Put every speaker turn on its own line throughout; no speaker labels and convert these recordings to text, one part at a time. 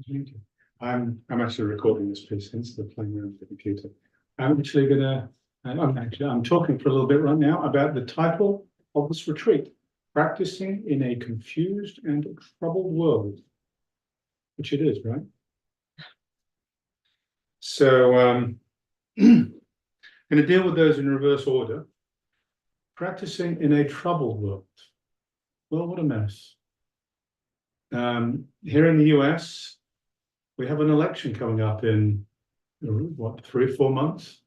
Thank you. I'm actually recording this piece instead of playing around with the computer. I'm talking for a little bit right now about the title of this retreat, Practicing in a Confused and Troubled World, which it is, right? So I'm going to deal with those in reverse order. Practicing in a troubled world. Well, what a mess. Here in the US, we have an election coming up in, what, 3 or 4 months?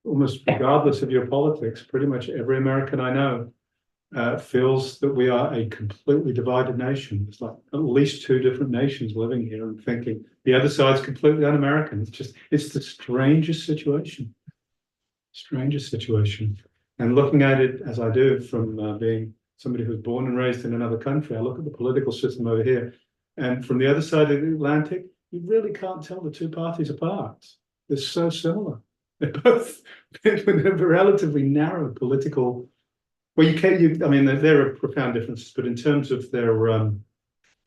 Almost regardless of your politics, pretty much every American I know feels that we are a completely divided nation. There's like at least 2 different nations living here and thinking the other side's completely un-American. It's the strangest situation. And looking at it as I do from being somebody who's born and raised in another country, I look at the political system over here, and from the other side of the Atlantic, you really can't tell the 2 parties apart. They're so similar. They're both with a relatively narrow political. Well, I mean, there are profound differences, but in terms of their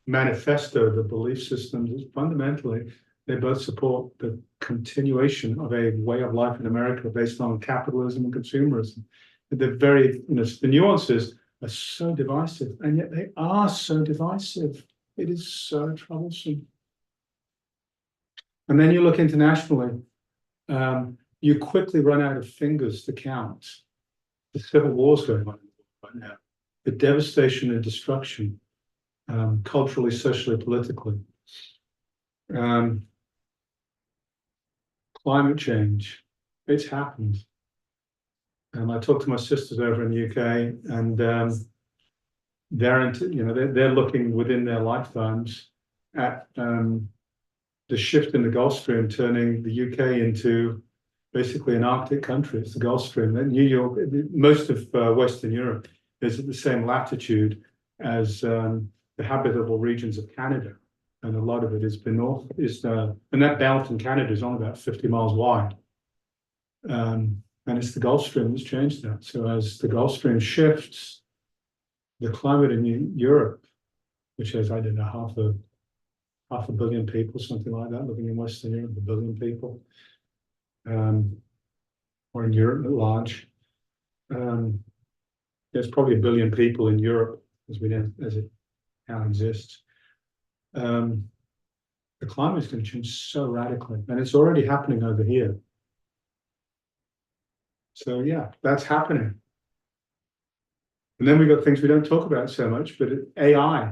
manifesto, the belief systems, fundamentally, they both support the continuation of a way of life in America based on capitalism and consumerism. They're very, the nuances are so divisive, and yet they are so divisive. It is so troublesome. And then you look internationally, you quickly run out of fingers to count the civil wars going on right now, the devastation and destruction, culturally, socially, politically. Climate change, it's happened. I talked to my sisters over in the UK, and they're looking within their lifetimes at the shift in the Gulf Stream, turning the UK into basically an Arctic country. It's the Gulf Stream. New York, most of Western Europe is at the same latitude as the habitable regions of Canada. And a lot of it has been north, and that belt in Canada is only about 50 miles wide. And it's the Gulf Stream that's changed that. So as the Gulf Stream shifts, the climate in Europe, which has, I don't know, half a billion people, something like that, living in Western Europe, 1 billion people, or in Europe at large. There's probably 1 billion people in Europe as it now exists. The climate is going to change so radically, and it's already happening over here. So yeah, that's happening. And then we've got things we don't talk about so much, but AI.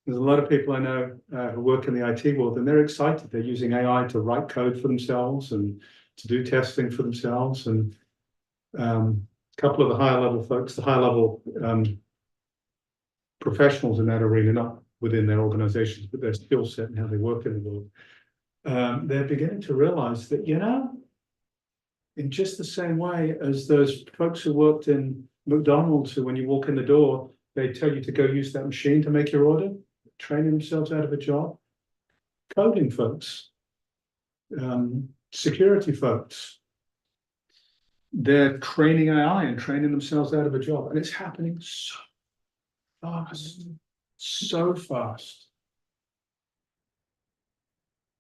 There's a lot of people I know who work in the IT world, and they're excited. They're using AI to write code for themselves and to do testing for themselves. And a couple of the higher level folks, the high level professionals in that arena, not within their organizations, but their skill set and how they work in the world, they're beginning to realize that, in just the same way as those folks who worked in McDonald's, who when you walk in the door, they tell you to go use that machine to make your order, training themselves out of a job, coding folks, security folks, they're training AI and training themselves out of a job. And it's happening so fast. So fast.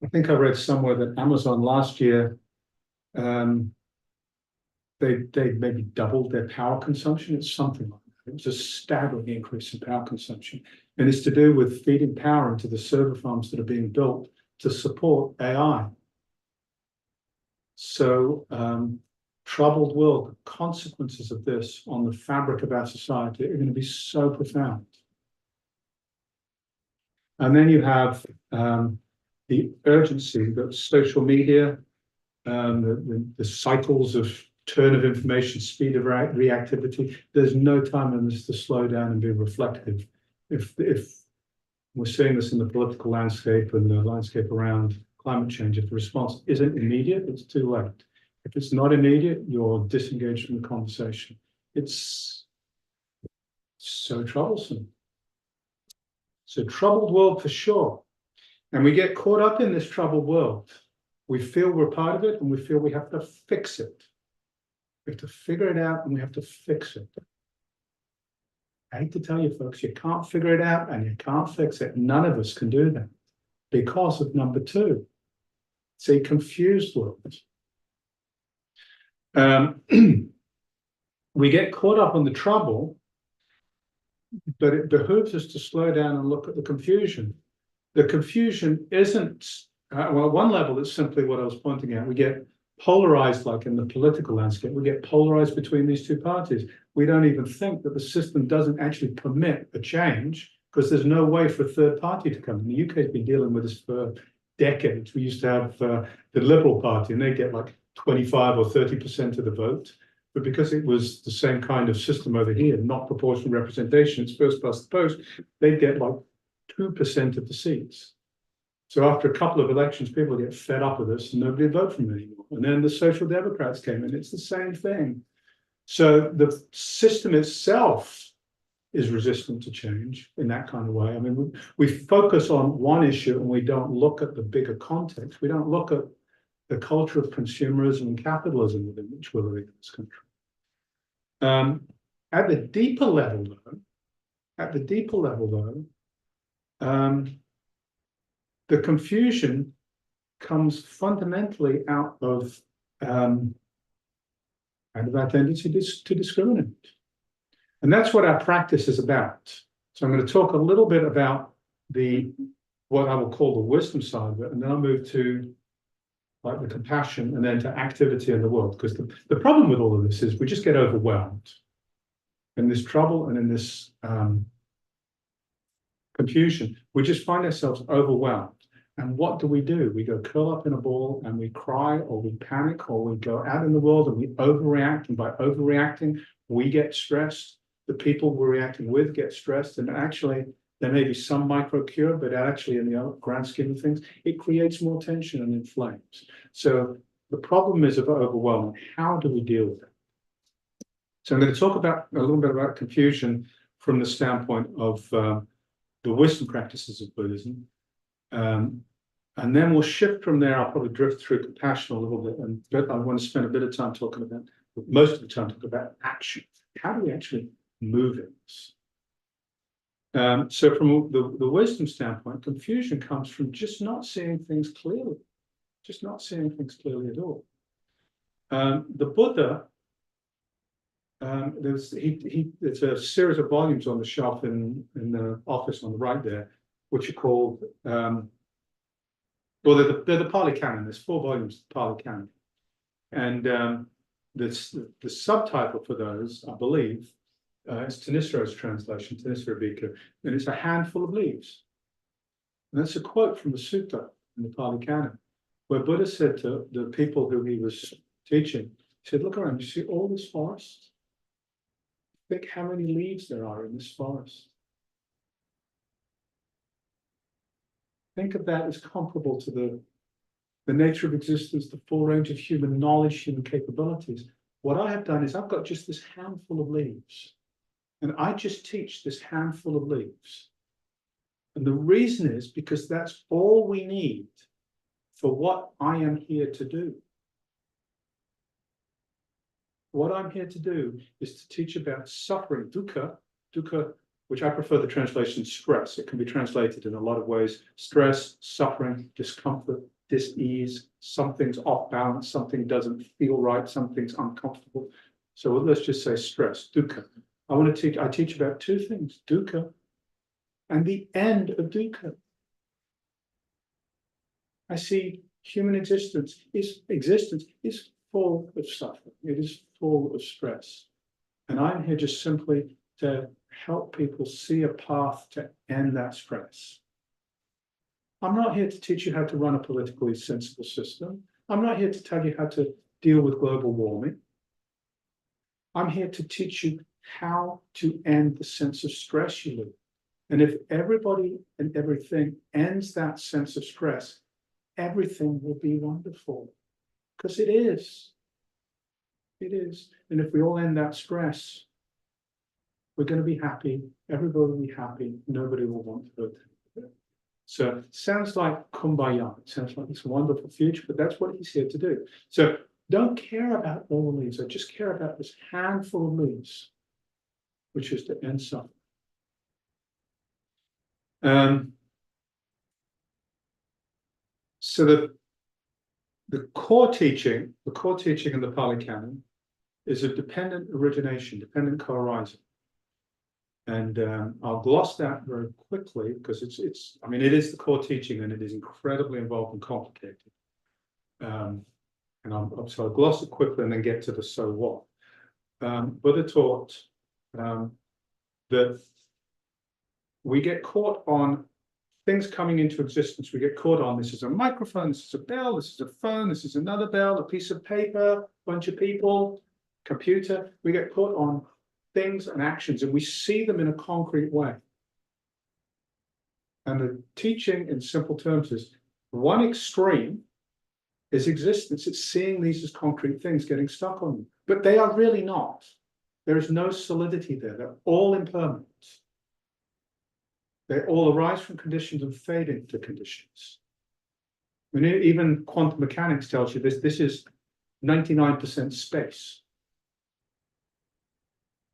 I think I read somewhere that Amazon last year, they maybe doubled their power consumption. It's something like that. It was a staggering increase in power consumption. And it's to do with feeding power into the server farms that are being built to support AI. So, troubled world, the consequences of this on the fabric of our society are going to be so profound. And then you have the urgency that social media, the cycles of turn of information, speed of reactivity. There's no time in this to slow down and be reflective. If we're seeing this in the political landscape and the landscape around climate change, if the response isn't immediate, it's too late. If it's not immediate, you're disengaged from the conversation. It's so troublesome. It's a troubled world for sure. And we get caught up in this troubled world. We feel we're part of it, and we feel we have to fix it. We have to figure it out, and we have to fix it. I hate to tell you folks, you can't figure it out and you can't fix it. None of us can do that because of number two. It's a confused world. We get caught up on the trouble, but it behooves us to slow down and look at the confusion. The confusion isn't, well, one level is simply what I was pointing out. We get polarized, like in the political landscape, we get polarized between these two parties. We don't even think that the system doesn't actually permit a change because there's no way for a third party to come. And the UK has been dealing with this for decades. We used to have the Liberal Party, and they get like 25 or 30% of the vote. But because it was the same kind of system over here, not proportional representation, it's first past the post, they'd get like 2% of the seats. So after a couple of elections, people get fed up with this and nobody would vote for them anymore. And then the Social Democrats came in. It's the same thing. So the system itself is resistant to change in that kind of way. I mean, we focus on one issue and we don't look at the bigger context. We don't look at the culture of consumerism and capitalism within which we're living in this country. At the deeper level, though, the confusion comes fundamentally out of our tendency to discriminate. And that's what our practice is about. So I'm going to talk a little bit about what I will call the wisdom side of it, and then I'll move to like the compassion and then to activity in the world. Because the problem with all of this is we just get overwhelmed in this trouble and in this confusion. We just find ourselves overwhelmed. And what do? We go curl up in a ball and we cry or we panic or we go out in the world and we overreact. And by overreacting, we get stressed. The people we're reacting with get stressed. And actually, there may be some micro cure, but actually in the grand scheme of things, it creates more tension and inflames. So the problem is overwhelming. How do we deal with it? So I'm going to talk about a little bit about confusion from the standpoint of the wisdom practices of Buddhism. And then we'll shift from there. I'll probably drift through compassion a little bit, but I want to spend a bit of time talking about, most of the time, talking about action. How do we actually move in this? So from the wisdom standpoint, confusion comes from just not seeing things clearly, at all. The Buddha, there's a series of volumes on the shelf in the office on the right there, which are called, they're the Pali Canon. There's 4 volumes of the Pali Canon. And the subtitle for those, I believe, it's Tanisaro's translation, Tanisaro Bhikkhu, and it's a handful of leaves. And that's a quote from the Sutta in the Pali Canon, where Buddha said to the people who he was teaching, he said, look around, you see all this forest? Think how many leaves there are in this forest. Think of that as comparable to the nature of existence, the full range of human knowledge, human capabilities. What I have done is I've got just this handful of leaves. And I just teach this handful of leaves. And the reason is because that's all we need for what I am here to do. What I'm here to do is to teach about suffering, dukkha, which I prefer the translation stress. It can be translated in a lot of ways. Stress, suffering, discomfort, dis-ease, something's off balance, something doesn't feel right, something's uncomfortable. So let's just say stress, dukkha. I teach about 2 things, dukkha and the end of dukkha. I see human existence is full of suffering. It is full of stress. And I'm here just simply to help people see a path to end that stress. I'm not here to teach you how to run a politically sensible system. I'm not here to tell you how to deal with global warming. I'm here to teach you how to end the sense of stress you live. And if everybody and everything ends that sense of stress, everything will be wonderful. Because it is. It is. And if we all end that stress, we're going to be happy. Everybody will be happy. Nobody will want to hurt anybody. So it sounds like kumbaya. It sounds like this wonderful future, but that's what he's here to do. So don't care about all the leaves. I just care about this handful of leaves, which is to end suffering. So the core teaching in the Pali Canon is a dependent origination, dependent co-arising. And I'll gloss that very quickly because I mean, it is the core teaching and it is incredibly involved and complicated. So I'll gloss it quickly and then get to the so what. Buddha taught that we get caught on things coming into existence. We get caught on, this is a microphone, this is a bell, this is a phone, this is another bell, a piece of paper, bunch of people, computer. We get caught on things and actions and we see them in a concrete way. And the teaching in simple terms is one extreme is existence. It's seeing these as concrete things, getting stuck on them. But they are really not. There is no solidity there. They're all impermanent. They all arise from conditions and fade into conditions. I mean, even quantum mechanics tells you this. This is 99% space.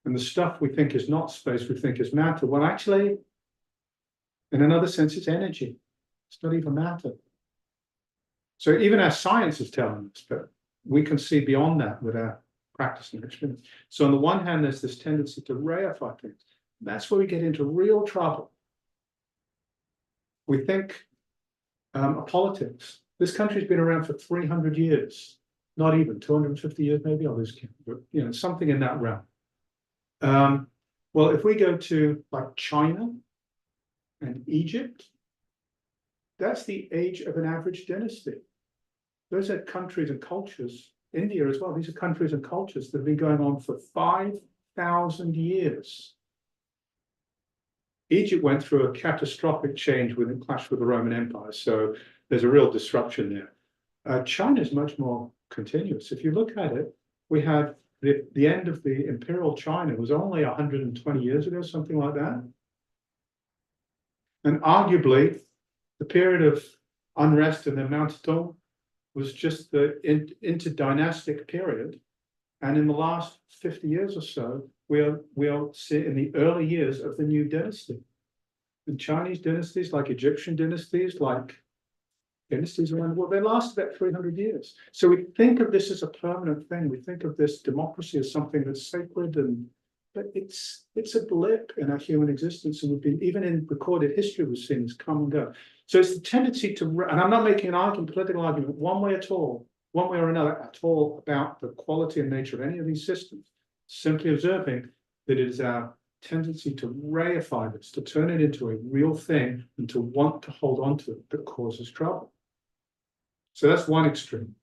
And the stuff we think is not space, we think is matter. Well, actually, in another sense, it's energy. It's not even matter. So even our science is telling us, but we can see beyond that with our practice and experience. So on the one hand, there's this tendency to reify things. That's where we get into real trouble. We think politics. This country's been around for 300 years, not even 250 years, maybe I'll lose count, but something in that realm. Well, if we go to like China and Egypt, that's the age of an average dynasty. Those are countries and cultures, India as well, these are countries and cultures that have been going on for 5,000 years. Egypt went through a catastrophic change when it clashed with the Roman Empire, so there's a real disruption there. China is much more continuous. If you look at it, we have the end of the imperial China was only 120 years ago, something like that. And arguably, the period of unrest in the Mao was just the interdynastic period. And in the last 50 years or so, we'll see in the early years of the new dynasty. And Chinese dynasties, like Egyptian dynasties, like dynasties around the world, they last about 300 years. So we think of this as a permanent thing. We think of this democracy as something that's sacred, but it's a blip in our human existence. And we've been, even in recorded history, we've seen this come and go. So it's the tendency to, and I'm not making an argument, political argument, one way or another at all about the quality and nature of any of these systems. Simply observing that it is our tendency to reify this, to turn it into a real thing and to want to hold on to it that causes trouble. So that's one extreme.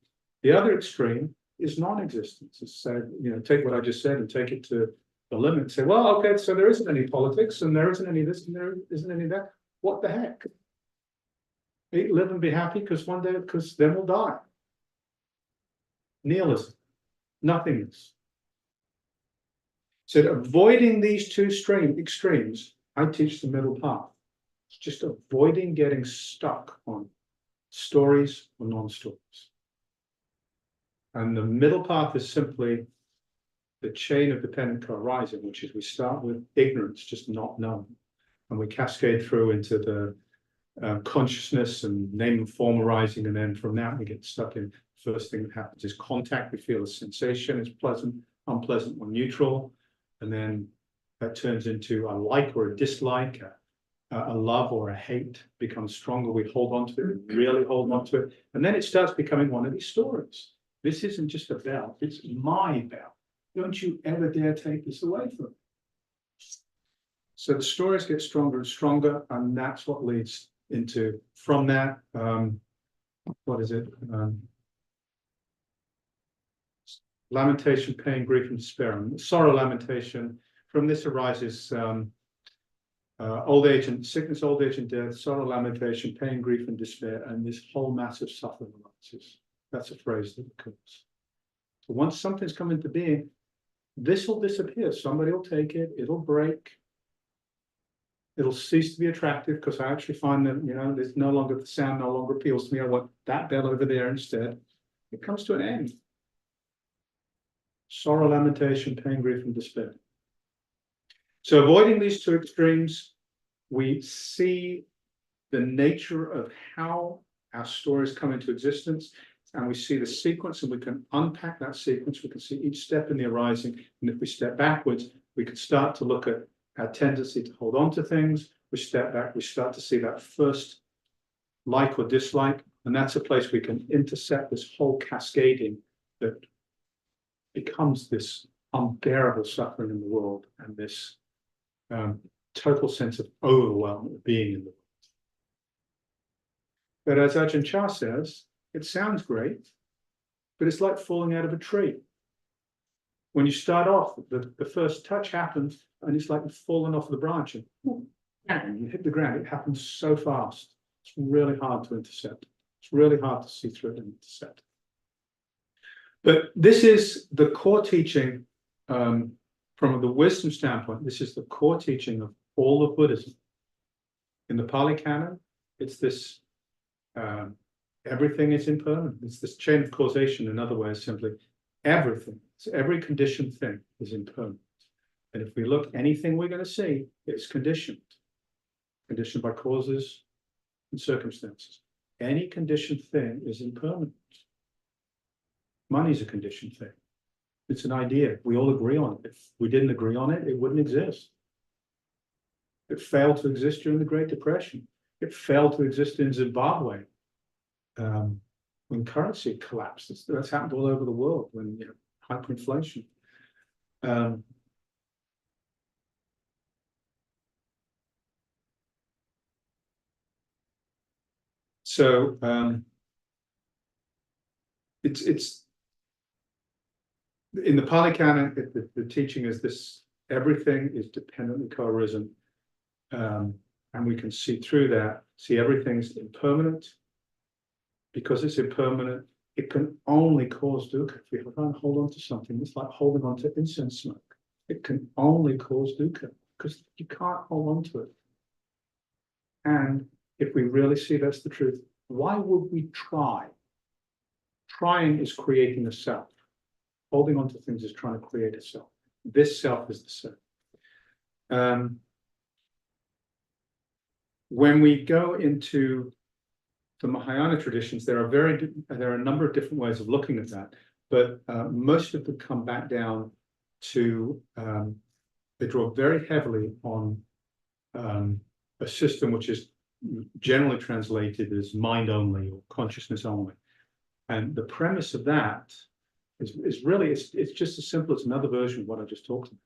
The other extreme is non-existence. It's say, take what I just said and take it to the limit. Say, well, okay, so there isn't any politics and there isn't any this and there isn't any that. What the heck? Eat, live and be happy because then we'll die. Nihilism, nothingness. So avoiding these two extremes, I teach the middle path. It's just avoiding getting stuck on stories or non-stories. And the middle path is simply the chain of dependent co-arising, which is we start with ignorance, just not knowing. And we cascade through into the consciousness and name and form arising. And then from that, we get stuck in. First thing that happens is contact. We feel a sensation, it's pleasant, unpleasant, or neutral. And then that turns into a like or a dislike, a love or a hate becomes stronger. We hold on to it, really hold on to it. And then it starts becoming one of these stories. This isn't just a bell, it's my bell. Don't you ever dare take this away from me. So the stories get stronger and stronger, and that's what leads into, from that, what is it? Lamentation, pain, grief, and despair. Sorrow, lamentation. From this arises old age and sickness, old age and death, sorrow, lamentation, pain, grief, and despair, and this whole massive suffering arises. That's a phrase that occurs. So once something's come into being, this will disappear. Somebody will take it, it'll break, it'll cease to be attractive because I actually find that, there's no longer, the sound no longer appeals to me. I want that bell over there instead. It comes to an end. Sorrow, lamentation, pain, grief, and despair. So avoiding these two extremes we see the nature of how our stories come into existence, and we see the sequence, and we can unpack that sequence. We can see each step in the arising, and if we step backwards, we can start to look at our tendency to hold on to things. We step back, we start to see that first like or dislike, and that's a place we can intercept this whole cascading that becomes this unbearable suffering in the world, and this total sense of overwhelm of being in the world. But as Ajahn Chah says, it sounds great, but it's like falling out of a tree. When you start off, the first touch happens, and it's like you've fallen off the branch, and you hit the ground. It happens so fast. It's really hard to intercept. It's really hard to see through it and intercept. But this is the core teaching from the wisdom standpoint. This is the core teaching of all of Buddhism. In the Pali Canon, it's this everything is impermanent. It's this chain of causation. In other words, simply everything. So every conditioned thing is impermanent. And if we look, anything we're going to see, it's conditioned by causes and circumstances. Any conditioned thing is impermanent. Money's a conditioned thing. It's an idea. We all agree on it. If we didn't agree on it, it wouldn't exist. It failed to exist during the Great Depression. It failed to exist in Zimbabwe when currency collapsed. That's happened all over the world when hyperinflation. So it's in the Pali Canon, the teaching is this: everything is dependently co-arisen, and we can see through that. See, everything's impermanent. Because it's impermanent, it can only cause dukkha. If we try and hold on to something, it's like holding on to incense smoke. It can only cause dukkha because you can't hold on to it. And if we really see that's the truth, why would we try? Trying is creating a self. Holding on to things is trying to create a self. This self is the self. When we go into the Mahayana traditions, there are a number of different ways of looking at that, but most of them come back down to they draw very heavily on a system which is generally translated as mind only or consciousness only, and the premise of that is really it's just as simple as another version of what I just talked about,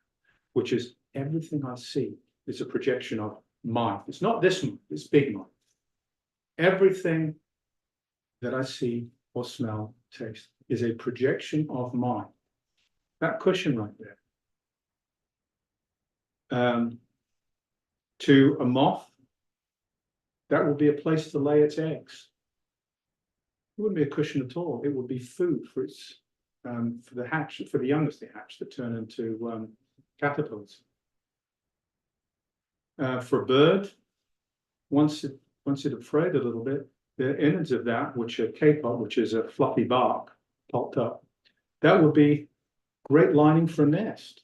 which is everything I see is a projection of mind. It's not this mind; it's big mind. Everything that I see or smell, taste, is a projection of mind. That cushion right there. To a moth, that would be a place to lay its eggs. It wouldn't be a cushion at all. It would be food for its for the hatch, for the youngest they hatch that turn into caterpillars. For a bird, once it afraid a little bit, the innards of that, which are kapok, which is a fluffy bark pulped up, that would be great lining for a nest.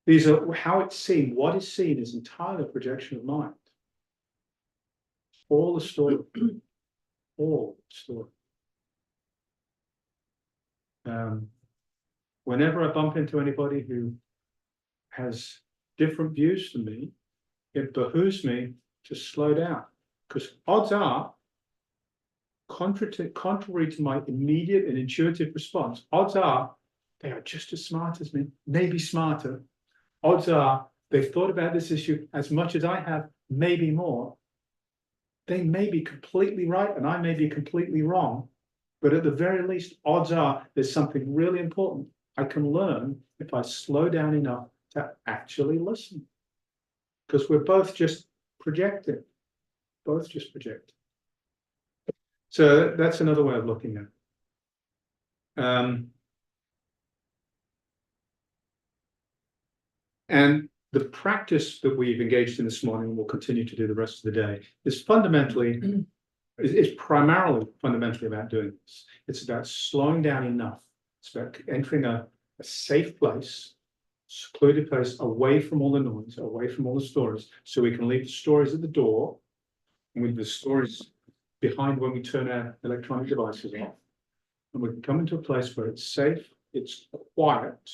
These are how it's seen. What is seen is entirely a projection of mind. All the story, all the story. Whenever I bump into anybody who has different views from me, it behooves me to slow down, because odds are, contrary to my immediate and intuitive response, odds are they are just as smart as me, maybe smarter. Odds are they've thought about this issue as much as I have, maybe more. They may be completely right and I may be completely wrong, but at the very least, odds are there's something really important I can learn if I slow down enough to actually listen. Because we're both just projecting, both just project. So that's another way of looking at it. And the practice that we've engaged in this morning and will continue to do the rest of the day is fundamentally, is primarily fundamentally about doing this. It's about slowing down enough. It's about entering a safe place secluded place, away from all the noise, away from all the stories, so we can leave the stories at the door, and leave the stories behind when we turn our electronic devices off. And we can come into a place where it's safe, it's quiet,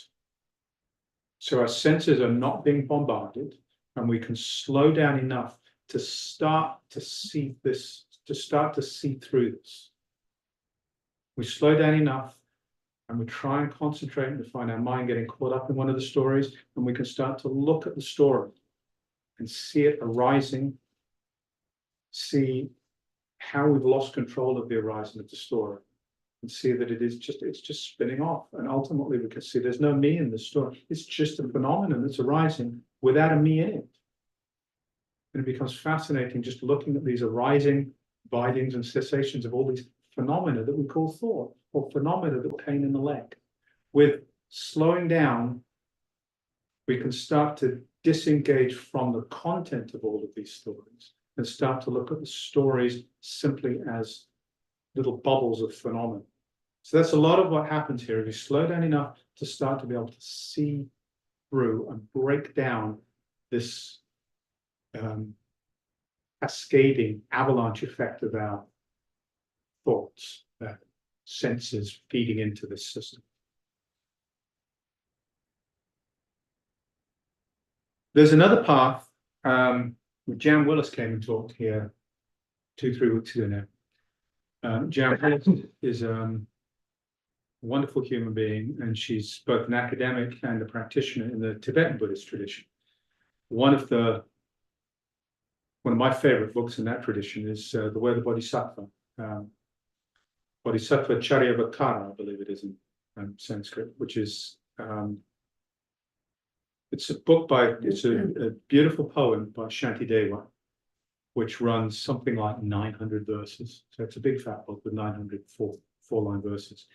so our senses are not being bombarded, and we can slow down enough to start to see this, to start to see through this. We slow down enough and we try and concentrate and find our mind getting caught up in one of the stories, and we can start to look at the story and see it arising, see how we've lost control of the arising of the story, and see that it's just spinning off. And ultimately we can see there's no me in the story. It's just a phenomenon that's arising without a me in it. And it becomes fascinating just looking at these arising, abidings, and cessations of all these phenomena that we call thought, or phenomena that pain in the leg. With slowing down, we can start to disengage from the content of all of these stories and start to look at the stories simply as little bubbles of phenomena. So that's a lot of what happens here. If you slow down enough to start to be able to see through and break down this cascading avalanche effect of our thoughts, senses feeding into this system. There's another path. Jan Willis came and talked here 2-3 weeks ago now. Jan Willis is a wonderful human being, and she's both an academic and a practitioner in the Tibetan Buddhist tradition. One of my favorite books in that tradition is The Way of the Bodhisattva. Bodhisattva Charyavatara, I believe it is in Sanskrit, which is it's a beautiful poem by Shantideva, which runs something like 900 verses. So it's a big fat book with 900 four-line verses.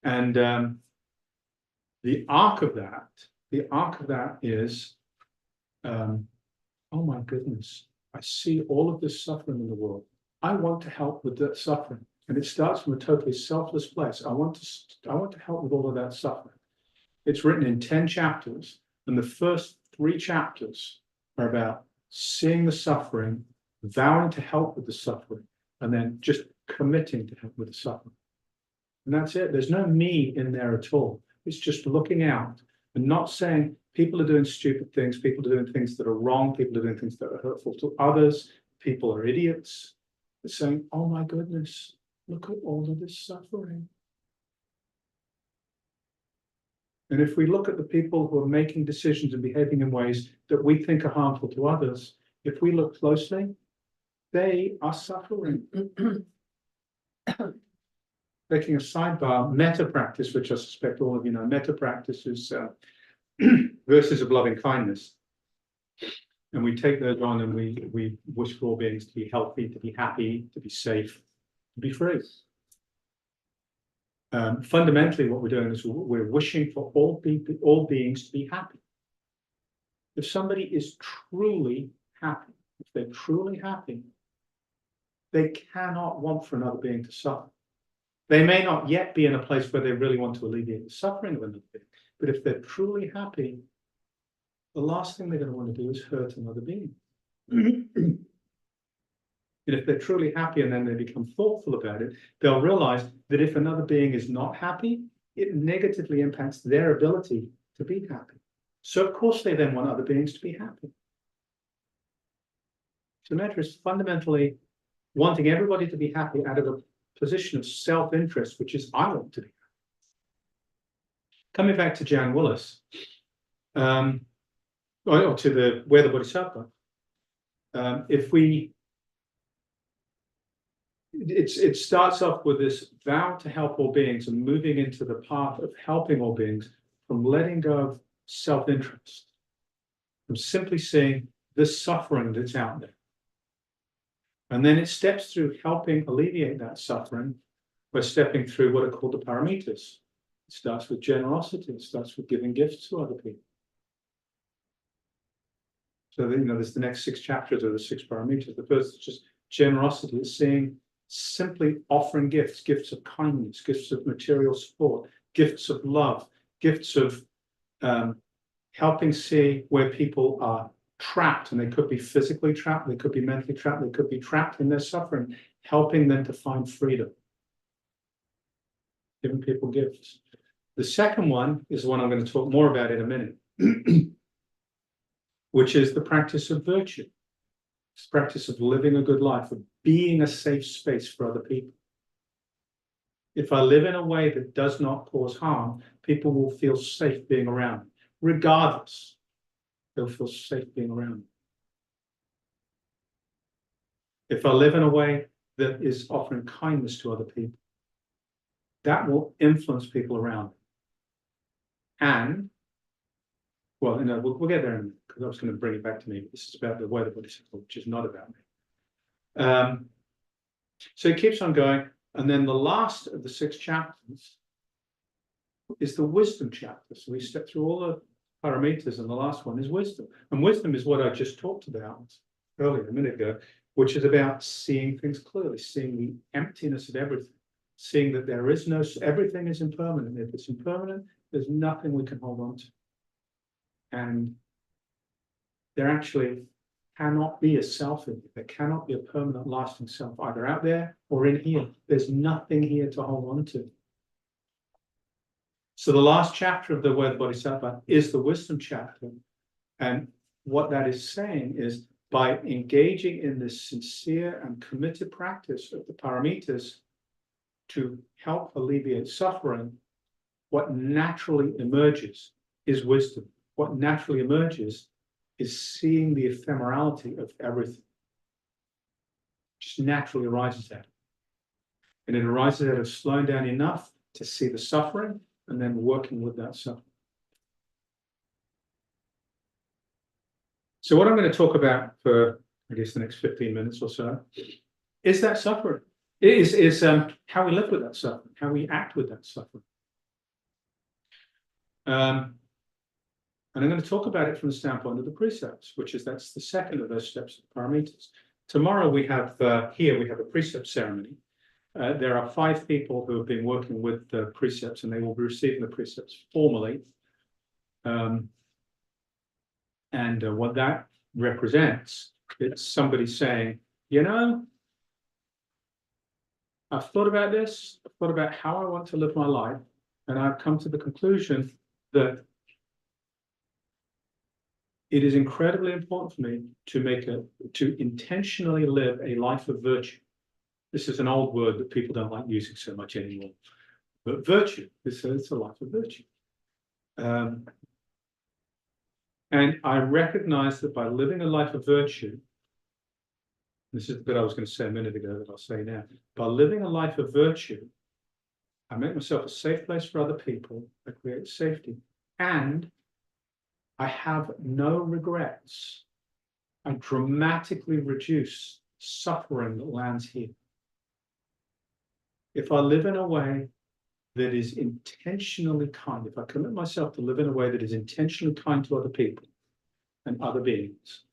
And the arc of that is, oh my goodness, I see all of this suffering in the world. I want to help with that suffering. And it starts from a totally selfless place. I want to help with all of that suffering. It's written in 10 chapters, and the first 3 chapters are about seeing the suffering, vowing to help with the suffering, and then just committing to help with the suffering. And that's it. There's no me in there at all. It's just looking out and not saying people are doing stupid things, people are doing things that are wrong, people are doing things that are hurtful to others, people are idiots. It's saying, oh my goodness, look at all of this suffering. And if we look at the people who are making decisions and behaving in ways that we think are harmful to others, if we look closely, they are suffering. Taking a sidebar, metta practice, which I suspect all of you know, metta practice is verses of loving kindness. And we take those on and we wish for all beings to be healthy, to be happy, to be safe, to be free. Fundamentally, what we're doing is we're wishing for all beings to be happy. If somebody is truly happy, if they're truly happy, they cannot want for another being to suffer. They may not yet be in a place where they really want to alleviate the suffering of another being, but if they're truly happy, the last thing they're going to want to do is hurt another being. And if they're truly happy and then they become thoughtful about it, they'll realize that if another being is not happy, it negatively impacts their ability to be happy. So of course they then want other beings to be happy. So metta is fundamentally wanting everybody to be happy out of a position of self-interest, which is I want to be happy. Coming back to Jan Willis, or to the Way of the Bodhisattva, it starts off with this vow to help all beings and moving into the path of helping all beings from letting go of self-interest, from simply seeing the suffering that's out there. And then it steps through helping alleviate that suffering by stepping through what are called the paramitas. It starts with generosity. It starts with giving gifts to other people. So there's the next 6 chapters of the 6 paramitas. The first is just generosity. It's seeing simply offering gifts, gifts of kindness, gifts of material support, gifts of love, gifts of helping see where people are trapped, and they could be physically trapped, they could be mentally trapped, they could be trapped in their suffering, helping them to find freedom, giving people gifts. The second one is the one I'm going to talk more about in a minute, which is the practice of virtue. It's the practice of living a good life, of being a safe space for other people. If I live in a way that does not cause harm, people will feel safe being around me. Regardless, they'll feel safe being around me. If I live in a way that is offering kindness to other people, that will influence people around me. And, well, we'll get there in a minute, because I was going to bring it back to me. This is about the way the Bodhisattva, which is not about me. So it keeps on going. And then the last of the 6 chapters is the wisdom chapter. So we step through all the paramitas, and the last one is wisdom. And wisdom is what I just talked about earlier, a minute ago, which is about seeing things clearly, seeing the emptiness of everything, seeing that there is no, everything is impermanent. If it's impermanent, there's nothing we can hold on to. And there actually cannot be a self in it. There cannot be a permanent, lasting self, either out there or in here. There's nothing here to hold on to. So the last chapter of the Way of the Bodhisattva is the wisdom chapter. And what that is saying is, by engaging in this sincere and committed practice of the paramitas to help alleviate suffering, what naturally emerges is wisdom. What naturally emerges is seeing the ephemerality of everything. Just naturally arises out. And it arises out of slowing down enough to see the suffering and then working with that suffering. So what I'm going to talk about for, I guess, the next 15 minutes or so is that suffering. It is how we live with that suffering, how we act with that suffering. And I'm going to talk about it from the standpoint of the precepts, which is that's the second of those steps of the paramitas. Tomorrow we have here we have a precept ceremony. There are 5 people who have been working with the precepts, and they will be receiving the precepts formally. What that represents, it's somebody saying, you know, I've thought about this, I've thought about how I want to live my life, and I've come to the conclusion that it is incredibly important for me to intentionally live a life of virtue. This is an old word that people don't like using so much anymore. But virtue, it's a life of virtue. And I recognize that by living a life of virtue, this is the bit I was going to say a minute ago that I'll say now. By living a life of virtue, I make myself a safe place for other people, I create safety, and I have no regrets. I dramatically reduce suffering that lands here. If I live in a way that is intentionally kind, if I commit myself to live in a way that is intentionally kind to other people and other beings,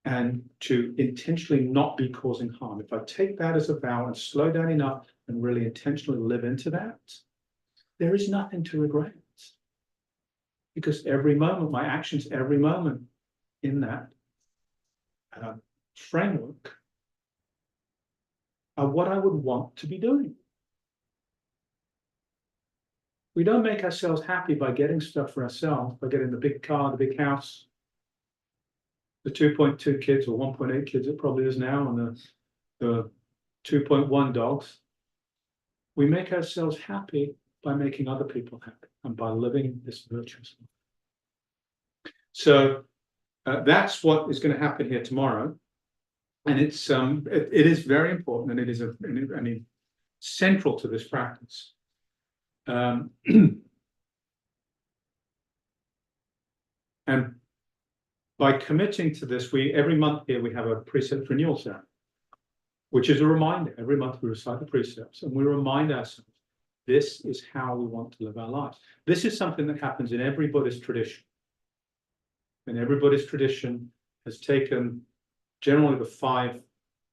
and to intentionally not be causing harm, if I take that as a vow and slow down enough and really intentionally live into that, there is nothing to regret. Because every moment, my actions, every moment in that framework are what I would want to be doing. We don't make ourselves happy by getting stuff for ourselves, by getting the big car, the big house, the 2.2 kids or 1.8 kids it probably is now, and the 2.1 dogs. We make ourselves happy by making other people happy and by living this virtuous life. So that's what is going to happen here tomorrow. And it is very important, and it is central to this practice. And by committing to this, every month here we have a precept renewal ceremony, which is a reminder. Every month we recite the precepts and we remind ourselves, this is how we want to live our lives. This is something that happens in every Buddhist tradition. And every Buddhist tradition has taken generally the 5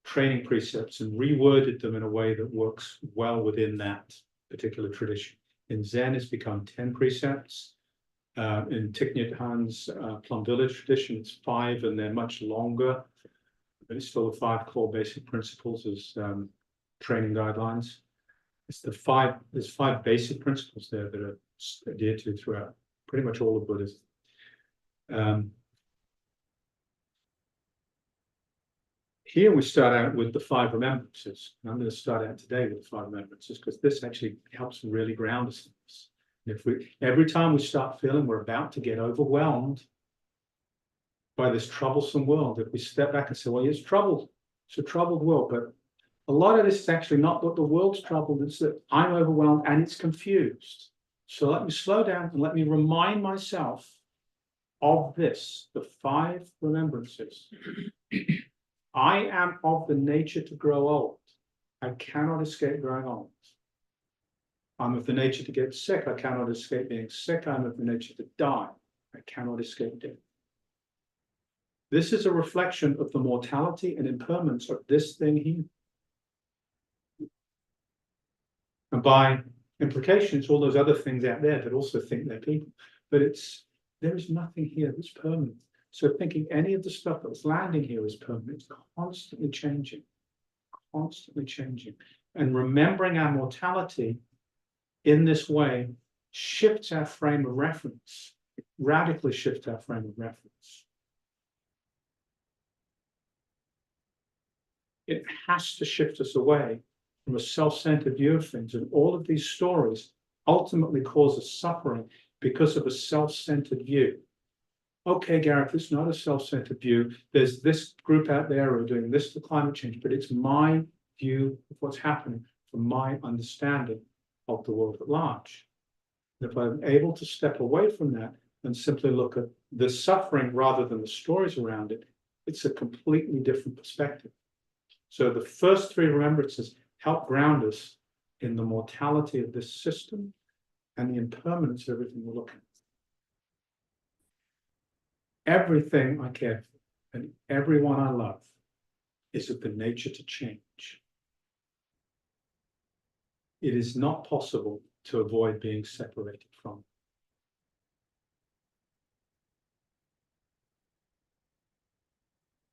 training precepts and reworded them in a way that works well within that particular tradition. In Zen, it's become 10 precepts. In Thich Nhat Hanh's Plum Village tradition, it's 5, and they're much longer. But it's still the 5 core basic principles as training guidelines. There's 5 basic principles there that are adhered to throughout pretty much all of Buddhism. Here we start out with the 5 remembrances. And I'm going to start out today with the 5 remembrances because this actually helps really ground us in this. Every time we start feeling we're about to get overwhelmed by this troublesome world, if we step back and say, well, it's troubled, it's a troubled world, but a lot of this is actually not that the world's troubled, it's that I'm overwhelmed and it's confused. So let me slow down and let me remind myself of this, the 5 remembrances. I am of the nature to grow old. I cannot escape growing old. I'm of the nature to get sick. I cannot escape being sick. I'm of the nature to die. I cannot escape death. This is a reflection of the mortality and impermanence of this thing here. And by implication, it's all those other things out there that also think they're people. But there is nothing here that's permanent. So thinking any of the stuff that's landing here is permanent, it's constantly changing, constantly changing. And remembering our mortality in this way shifts our frame of reference, it radically shifts our frame of reference. It has to shift us away from a self-centered view of things. And all of these stories ultimately cause us suffering because of a self-centered view. Okay, Gareth, it's not a self-centered view. There's this group out there who are doing this to climate change, but it's my view of what's happening from my understanding of the world at large. And if I'm able to step away from that and simply look at the suffering rather than the stories around it, it's a completely different perspective. So the first 3 remembrances help ground us in the mortality of this system and the impermanence of everything we're looking at. Everything I care for and everyone I love is of the nature to change. It is not possible to avoid being separated from.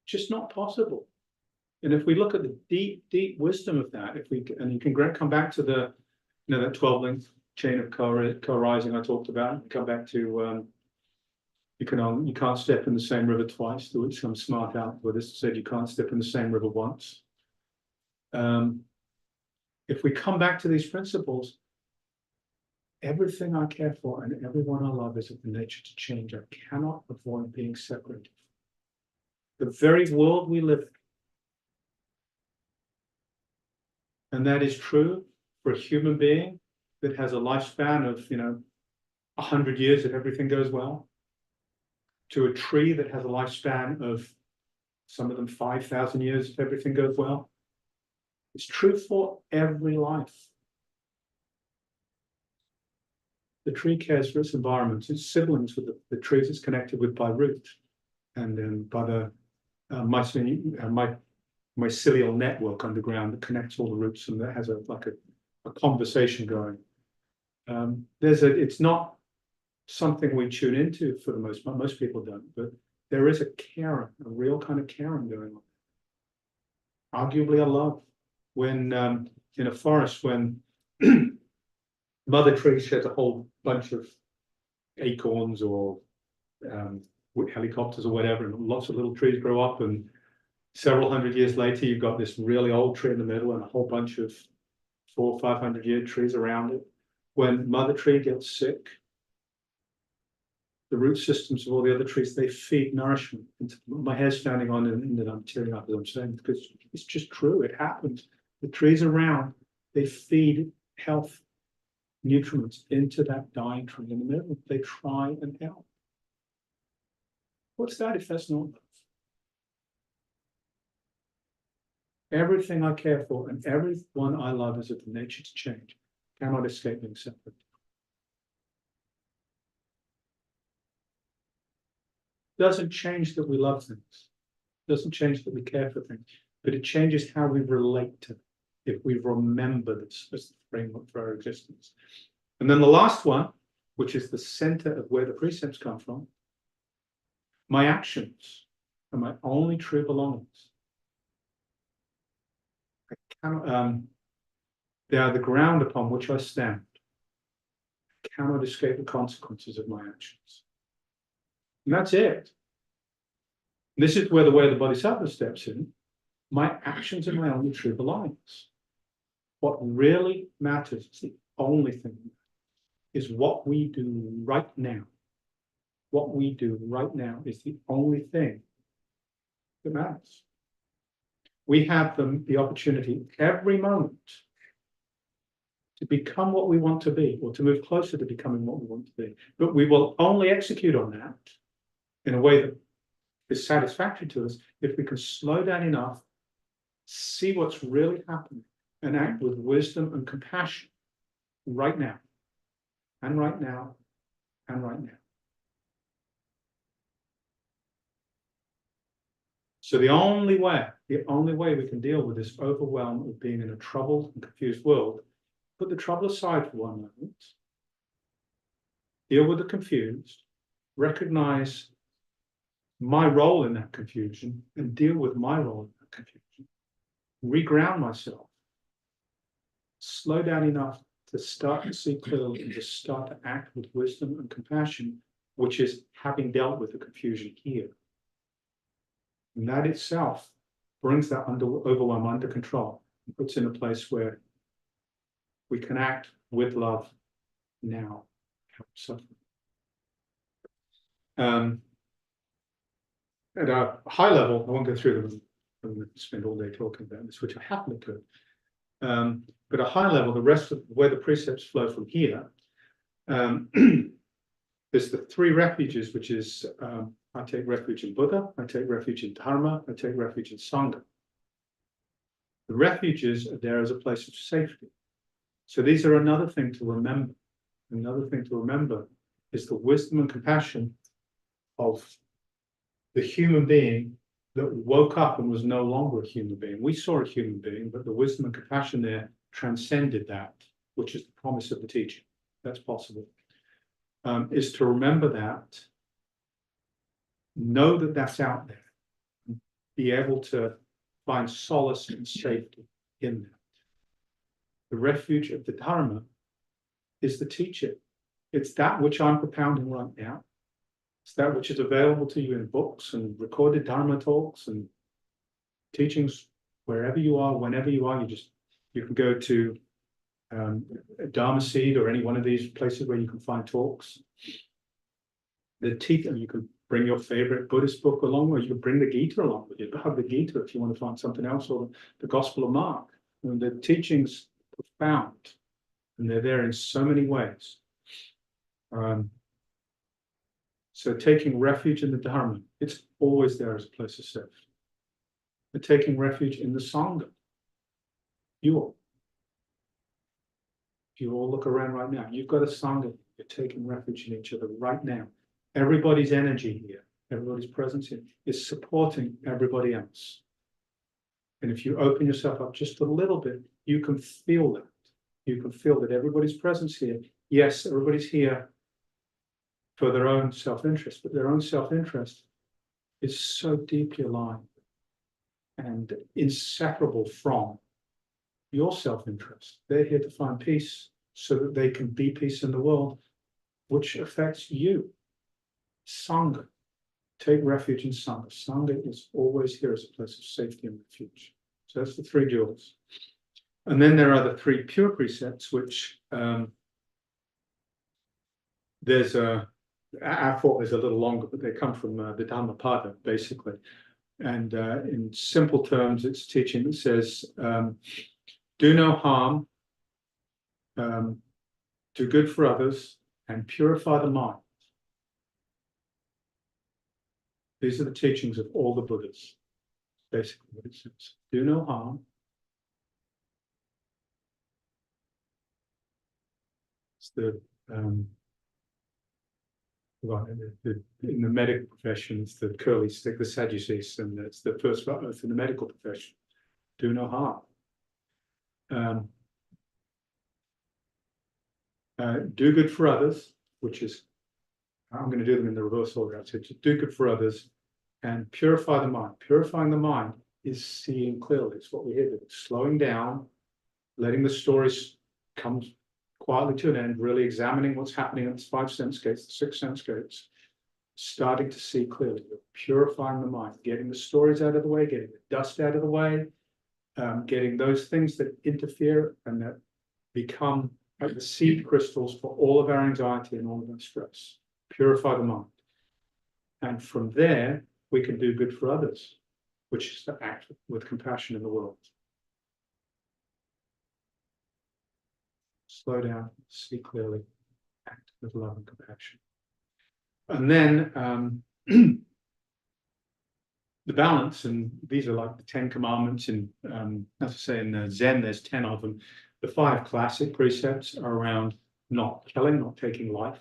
Just not possible. And if we look at the deep, deep wisdom of that, and you can come back to the, that 12-link chain of co-arising I talked about, come back to you can't step in the same river twice, to which some smart out Buddhist said you can't step in the same river once. If we come back to these principles, everything I care for and everyone I love is of the nature to change. I cannot avoid being separated. The very world we live in. And that is true for a human being that has a lifespan of, 100 years if everything goes well, to a tree that has a lifespan of, some of them 5,000 years if everything goes well. It's true for every life. The tree cares for its environment. It's siblings with the trees it's connected with by root, and then by the mycelial network underground that connects all the roots, and that has a conversation going. It's not something we tune into for the most part. Most people don't, but there is a caring, a real kind of caring going on. Arguably a love. When in a forest, when mother tree sheds a whole bunch of acorns or helicopters or whatever, and lots of little trees grow up, and several hundred years later, you've got this really old tree in the middle and a whole bunch of 400 or 500 year trees around it. When mother tree gets sick, the root systems of all the other trees, they feed nourishment. My hair's standing on and that I'm tearing up as I'm saying, because it's just true. It happens. The trees around, they feed health, nutriments into that dying tree in the middle. They try and help. What's that if that's not love? Everything I care for and everyone I love is of the nature to change. Cannot escape being separate. Doesn't change that we love things. Doesn't change that we care for things. But it changes how we relate to them if we remember this as the framework for our existence. And then the last one which is the center of where the precepts come from, my actions are my only true belongings. I cannot, they are the ground upon which I stand. I cannot escape the consequences of my actions. And that's it. This is where the way of the Bodhisattva steps in. My actions are my only true belongings. What really matters is the only thing is what we do right now. What we do right now is the only thing that matters. We have the opportunity every moment to become what we want to be, or to move closer to becoming what we want to be. But we will only execute on that in a way that is satisfactory to us if we can slow down enough, see what's really happening, and act with wisdom and compassion right now, and right now, and right now. So the only way we can deal with this overwhelm of being in a troubled and confused world, put the trouble aside for one moment, deal with the confused, recognize my role in that confusion, and deal with my role in that confusion, reground myself, slow down enough to start to see clearly and to start to act with wisdom and compassion, which is having dealt with the confusion here. And that itself brings that overwhelm under control and puts in a place where we can act with love now. At a high level, I won't go through them. I'm going to spend all day talking about this, which I happily could. But at a high level, the rest of where the precepts flow from here, there's the three refuges, which is I take refuge in Buddha, I take refuge in Dharma, I take refuge in Sangha. The refuges are there as a place of safety. So these are another thing to remember. Another thing to remember is the wisdom and compassion of the human being that woke up and was no longer a human being. We saw a human being, but the wisdom and compassion there transcended that, which is the promise of the teaching. That's possible. Is to remember that, know that that's out there, be able to find solace and safety in that. The refuge of the Dharma is the teaching. It's that which I'm propounding right now. It's that which is available to you in books and recorded Dharma talks and teachings wherever you are, whenever you are. You can go to Dharma Seed or any one of these places where you can find talks. You can bring your favorite Buddhist book along, or you can bring the Gita along with you. Have the Gita if you want to find something else, or the Gospel of Mark. And the teachings are profound, and they're there in so many ways. So taking refuge in the Dharma, it's always there as a place of safety. But taking refuge in the Sangha, you all. If you all look around right now, you've got a Sangha, you're taking refuge in each other right now. Everybody's energy here, everybody's presence here is supporting everybody else. And if you open yourself up just a little bit, you can feel that. You can feel that everybody's presence here. Yes, everybody's here for their own self-interest, but their own self-interest is so deeply aligned and inseparable from your self-interest. They're here to find peace so that they can be peace in the world, which affects you. Sangha. Take refuge in Sangha. Sangha is always here as a place of safety and refuge. So that's the three jewels. And then there are the three pure precepts, which there's our thought is a little longer, but they come from the Dhammapada, basically. And in simple terms, it's teaching that says, do no harm, do good for others, and purify the mind. These are the teachings of all the Buddhas, basically what it says. Do no harm. It's in the medical profession, it's the curly stick, the Sadducees, and it's the first oath in the medical profession. Do no harm. Do good for others. which is, I'm going to do them in the reverse order. So to do good for others and purify the mind. Purifying the mind is seeing clearly. It's what we hear. It's slowing down, letting the stories come quietly to an end, really examining what's happening at the 5 sense gates, the 6 sense gates, starting to see clearly. You're purifying the mind, getting the stories out of the way, getting the dust out of the way, getting those things that interfere and that become like the seed crystals for all of our anxiety and all of our stress. Purify the mind. And from there, we can do good for others, which is to act with compassion in the world. Slow down, see clearly, act with love and compassion. And then the balance, and these are like the 10 commandments, and as I say in Zen, there's 10 of them. The 5 classic precepts are around not killing, not taking life,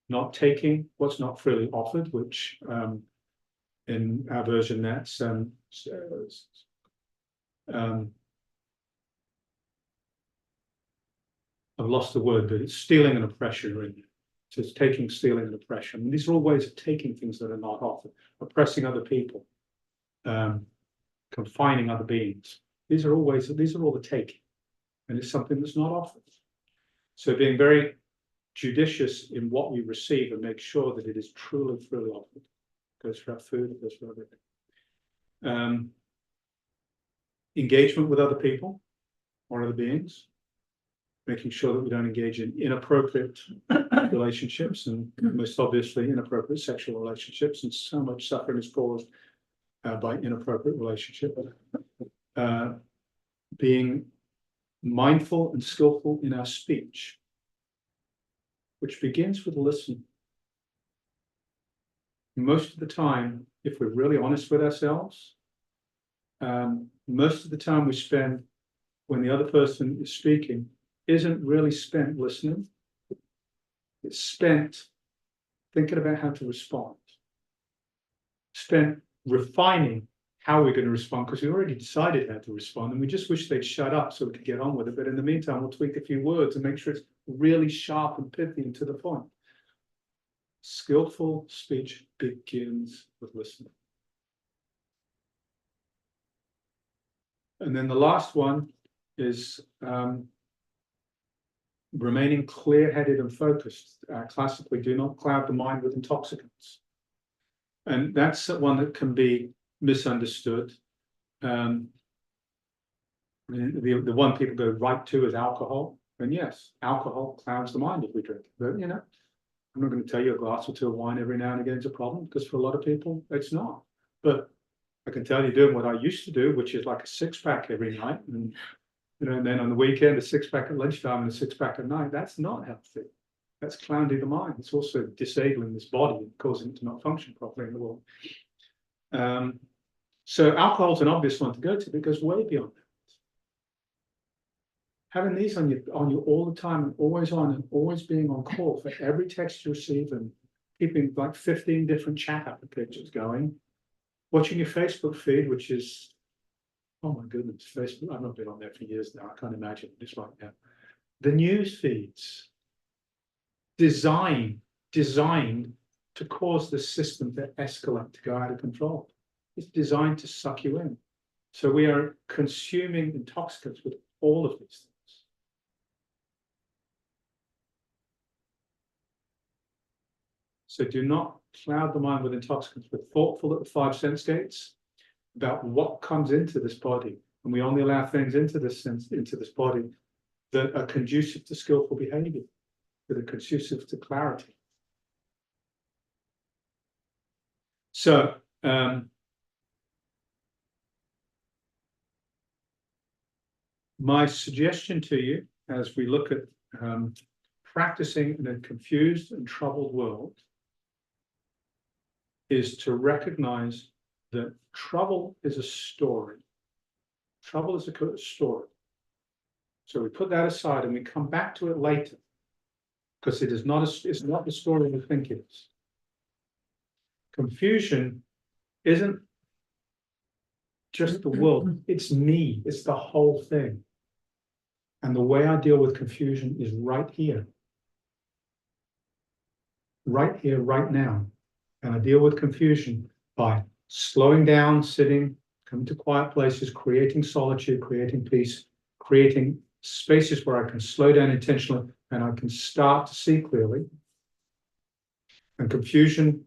not taking what's not freely offered, which in our version that's I've lost the word, but it's stealing and oppression, really. So it's taking, stealing, and oppression. And these are all ways of taking things that are not offered, oppressing other people, confining other beings. These are all ways, these are all the taking, and it's something that's not offered. So being very judicious in what we receive and make sure that it is truly, freely offered. It goes for our food, it goes for everything. Engagement with other people or other beings, making sure that we don't engage in inappropriate relationships, and most obviously inappropriate sexual relationships, and so much suffering is caused by inappropriate relationship. Being mindful and skillful in our speech, which begins with listening. Most of the time, if we're really honest with ourselves, most of the time we spend when the other person is speaking isn't really spent listening. It's spent thinking about how to respond. Spent refining how we're going to respond, because we already decided how to respond, and we just wish they'd shut up so we could get on with it. But in the meantime, we'll tweak a few words and make sure it's really sharp and pithy and to the point. Skillful speech begins with listening. And then the last one is remaining clear-headed and focused. Classically, do not cloud the mind with intoxicants. And that's one that can be misunderstood. The one people go right to is alcohol. And yes, alcohol clouds the mind if we drink it. But, you know, I'm not going to tell you a glass or two of wine every now and again is a problem, because for a lot of people, it's not. But I can tell you doing what I used to do, which is like a 6-pack every night. And, you know, and then on the weekend, a 6-pack at lunchtime and a 6-pack at night. That's not healthy. That's clouding the mind. It's also disabling this body and causing it to not function properly in the world. So alcohol's an obvious one to go to, but it goes way beyond that. Having these on you all the time and always on and always being on call for every text you receive, and keeping like 15 different chat applications going, watching your Facebook feed, which is, oh my goodness, Facebook, I've not been on there for years now. I can't imagine this right now. The news feeds, designed to cause the system to escalate, to go out of control. It's designed to suck you in. So we are consuming intoxicants with all of these things. So do not cloud the mind with intoxicants. We're thoughtful at the 5 sense gates about what comes into this body, and we only allow things into this body that are conducive to skillful behavior, that are conducive to clarity. So my suggestion to you, as we look at practicing in a confused and troubled world, is to recognize that trouble is a story. Trouble is a story. So we put that aside and we come back to it later, because it's not the story we think it is. Confusion isn't just the world, it's me, it's the whole thing. And the way I deal with confusion is right here. right here, right now. And I deal with confusion by slowing down, sitting, coming to quiet places, creating solitude, creating peace, creating spaces where I can slow down intentionally and I can start to see clearly. And confusion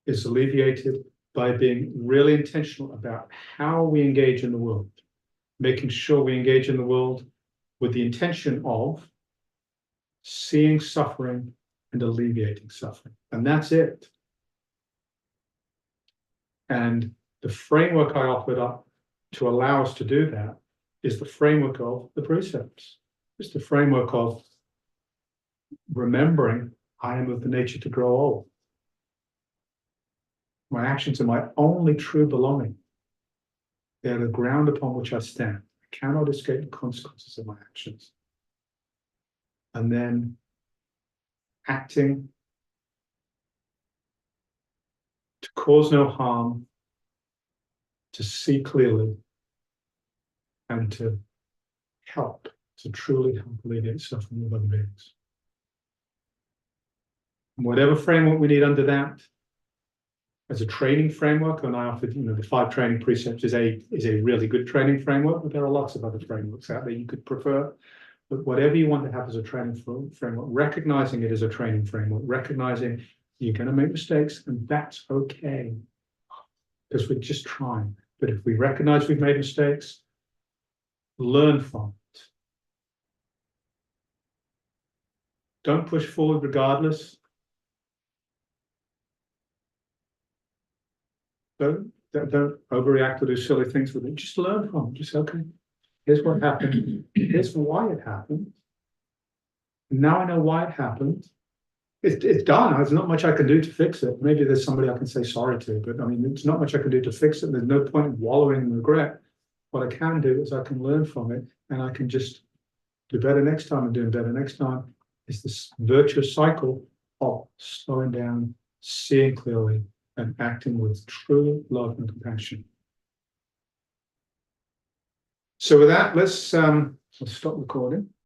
is alleviated by being really intentional about how we engage in the world, making sure we engage in the world with the intention of seeing suffering and alleviating suffering. And that's it. And the framework I offered up to allow us to do that is the framework of the precepts. It's the framework of remembering I am of the nature to grow old. My actions are my only true belonging. They are the ground upon which I stand. I cannot escape the consequences of my actions. And then acting to cause no harm, to see clearly, and to help, to truly help alleviate suffering of other beings. And whatever framework we need under that, as a training framework, and I offered, the 5 training precepts is a really good training framework, but there are lots of other frameworks out there you could prefer. But whatever you want to have as a training framework, recognizing it as a training framework, recognizing you're going to make mistakes, and that's okay, because we're just trying. But if we recognize we've made mistakes, learn from it. Don't push forward regardless. Don't overreact or do silly things with it. Just learn from it. Just, okay, here's what happened. Here's why it happened. Now I know why it happened. It's done. There's not much I can do to fix it. Maybe there's somebody I can say sorry to, but I mean, there's not much I can do to fix it. There's no point in wallowing in regret. What I can do is I can learn from it, and I can just do better next time and doing better next time. It's this virtuous cycle of slowing down, seeing clearly, and acting with true love and compassion. So with that, let's stop recording.